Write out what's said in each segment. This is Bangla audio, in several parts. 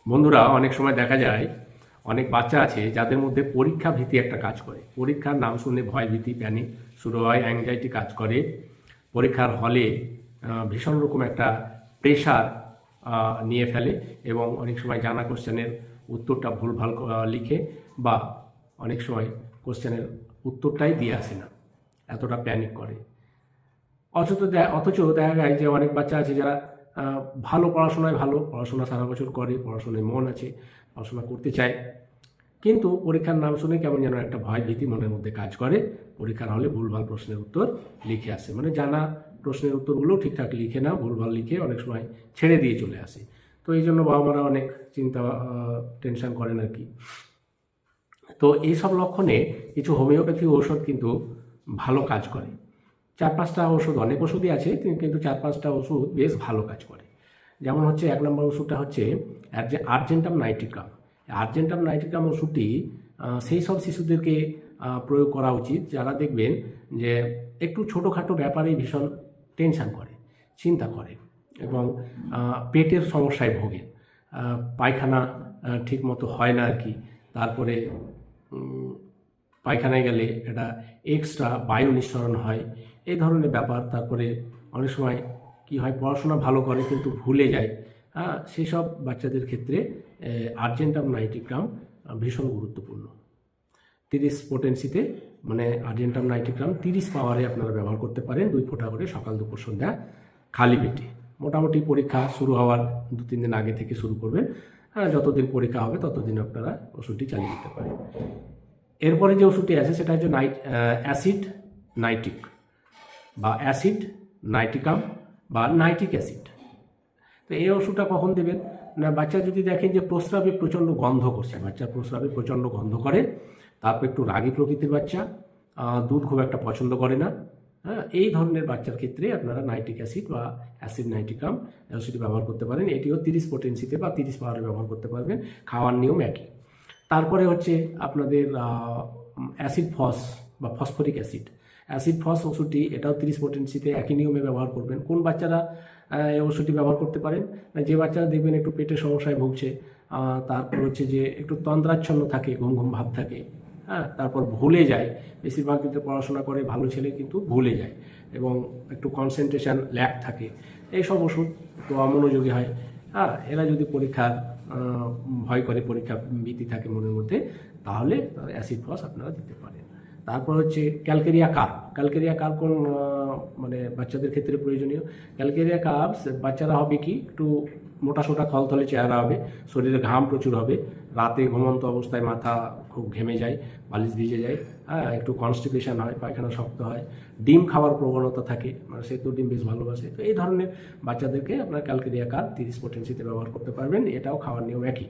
বন্ধুরা, অনেক সময় দেখা যায় অনেক বাচ্চা আছে যাদের মধ্যে পরীক্ষা ভীতি একটা কাজ করে। পরীক্ষার নাম শুনে ভয় ভীতি প্যানিক শুরু হয়, অ্যাংজাইটি কাজ করে। পরীক্ষার হলে ভীষণ রকম একটা প্রেশার নিয়ে ফেলে এবং অনেক সময় জানা কোশ্চেনের উত্তরটা ভুলভাল লিখে, বা অনেক সময় কোশ্চেনের উত্তরটাই দিয়ে আসে না, এতটা প্যানিক করে। অথচ দেখা যায় যে অনেক বাচ্চা আছে যারা ভালো পড়াশোনায়, ভালো পড়াশোনা সারা বছর করে, পড়াশোনায় মন আছে, পড়াশোনা করতে চায়, কিন্তু পরীক্ষার নাম শুনে কেমন যেন একটা ভয় ভীতি মনের মধ্যে কাজ করে। পরীক্ষার হলে ভুলভাল প্রশ্নের উত্তর লিখে আসে, মানে জানা প্রশ্নের উত্তরগুলো ঠিকঠাক লিখে না, ভুলভাল লিখে অনেক সময় ছেড়ে দিয়ে চলে আসে। তো এই জন্য বাবা মারা অনেক চিন্তা টেনশন করেন আর কি। তো এইসব লক্ষণে কিছু হোমিওপ্যাথি ঔষধ কিন্তু ভালো কাজ করে। 4-5টা ওষুধ, অনেক ওষুধই আছে, কিন্তু 4-5টা ওষুধ বেশ ভালো কাজ করে। যেমন হচ্ছে 1 নম্বর ওষুধটা হচ্ছে আর্জেন্টাম নাইট্রিকাম। আর্জেন্টাম নাইট্রিকাম ওষুধটি সেই সব শিশুদেরকে প্রয়োগ করা উচিত যারা দেখবেন যে একটু ছোটোখাটো ব্যাপারেই ভীষণ টেনশান করে, চিন্তা করে এবং পেটের সমস্যায় ভোগে। পায়খানা ঠিক মতো হয় না আর কি। তারপরে পায়খানায় গেলে এটা এক্সট্রা বায়ু নিঃসরণ হয়, এই ধরনের ব্যাপার। তারপরে অনেক সময় কি হয়, পড়াশোনা ভালো করে কিন্তু ভুলে যায়। সেই সব বাচ্চাদের ক্ষেত্রে আর্জেন্টাম নাইট্রিকাম ভীষণ গুরুত্বপূর্ণ। 30 পোটেন্সিতে, মানে আর্জেন্টাম নাইট্রিকাম 30 পাওয়ারে আপনারা ব্যবহার করতে পারেন, 2 ফোঁটা করে সকাল দুপুর সন্ধ্যা খালি পেটে। মোটামুটি পরীক্ষা শুরু হওয়ার 2-3 দিন আগে থেকে শুরু করবেন। যতদিন পরীক্ষা হবে ততদিন আপনারা ওষুধটি চালিয়ে দিতে পারেন। এরপরে যে ওষুধটি আছে সেটা হচ্ছে অ্যাসিড নাইট্রিক বা অ্যাসিড নাইট্রিকাম বা নাইট্রিক অ্যাসিড। তো এই ওষুধটা কখন দেবেন না, বাচ্চা যদি দেখেন যে প্রস্রাবে প্রচণ্ড গন্ধ করছে, বাচ্চা প্রস্রাবে প্রচণ্ড গন্ধ করে, তারপর একটু রাগী প্রকৃতির বাচ্চা, দুধ খুব একটা পছন্দ করে না, এই ধরনের বাচ্চার ক্ষেত্রে আপনারা নাইট্রিক অ্যাসিড বা অ্যাসিড নাইট্রিকাম ওষুধটি ব্যবহার করতে পারেন। এটিও 30 পোটেন্সিতে বা 30 পাওয়ারে ব্যবহার করতে পারবেন, খাওয়ার নিয়ম একই। তারপরে হচ্ছে আপনাদের অ্যাসিড ফস বা ফসফরিক অ্যাসিড। অ্যাসিড ফস ওষুধটি, এটাও 30 পোটেন্সিতে একই নিয়মে ব্যবহার করবেন। কোন বাচ্চারা এই ওষুধটি ব্যবহার করতে পারেন না, যে বাচ্চারা দেখবেন একটু পেটের সমস্যায় ভুগছে, তারপর হচ্ছে যে একটু তন্দ্রাচ্ছন্ন থাকে, ঘুম ঘুম ভাব থাকে, তারপর ভুলে যায়। বেশিরভাগ কিন্তু পড়াশোনা করে ভালো ছেলে কিন্তু ভুলে যায় এবং একটু কনসেন্ট্রেশন ল্যাক থাকে, এইসব ওষুধ তো অমনোযোগী হয়। এরা যদি পরীক্ষার ভয় করে, পরীক্ষা ভীতি থাকে মনের মধ্যে, তাহলে অ্যাসিড ফস আপনারা দিতে পারেন। তারপর হচ্ছে ক্যালকেরিয়া কার্ব। ক্যালকেরিয়া কার্ব কোন মানে বাচ্চাদের ক্ষেত্রে প্রয়োজনীয়। ক্যালকেরিয়া কার্ব বাচ্চারা হবে কি, একটু মোটাসোটা থলথলে চেহারা হবে, শরীরে ঘাম প্রচুর হবে, রাতে ঘুমন্ত অবস্থায় মাথা খুব ঘেমে যায়, বালিশ ভিজে যায়, একটু কনস্টিপেশন হয়, পায়খানা শক্ত হয়, ডিম খাওয়ার প্রবণতা থাকে, মানে সেদ্ধ ডিম বেশ ভালোবাসে। তো এই ধরনের বাচ্চাদেরকে আপনার ক্যালকেরিয়া কার্ব 30 পোটেন্সিতে ব্যবহার করতে পারবেন, এটাও খাওয়ার নিয়ম একই।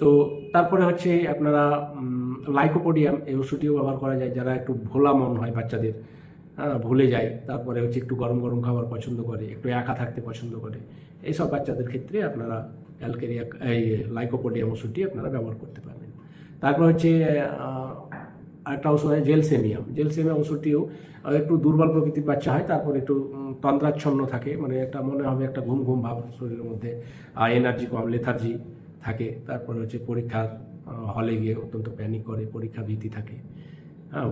তো তারপরে হচ্ছে আপনারা লাইকোপোডিয়াম, এই ওষুধটিও ব্যবহার করা যায় যারা একটু ভোলা মন হয় বাচ্চাদের, ভুলে যায়, তারপরে হচ্ছে একটু গরম গরম খাবার পছন্দ করে, একটু একা থাকতে পছন্দ করে, এইসব বাচ্চাদের ক্ষেত্রে আপনারা ক্যালকেরিয়া এই লাইকোপোডিয়াম ওষুধটি আপনারা ব্যবহার করতে পারবেন। তারপর হচ্ছে একটা ওষুধ হয় জেলসেমিয়াম। জেলসেমিয়াম ওষুধটিও একটু দুর্বল প্রকৃতির বাচ্চা হয়, তারপর একটু তন্দ্রাচ্ছন্ন থাকে, মানে একটা মনে হবে একটা ঘুম ঘুম ভাব শরীরের মধ্যে, এনার্জি কম, লেথার্জি থাকে। তারপরে হচ্ছে পরীক্ষার হলে গিয়ে অত্যন্ত প্যানিক করে, পরীক্ষা ভীতি থাকে,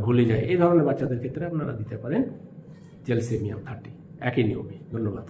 ভুলে যায়। এই ধরনের বাচ্চাদের ক্ষেত্রে আপনারা দিতে পারেন জেলসেমিয়াম 30, একই নিয়মে। ধন্যবাদ।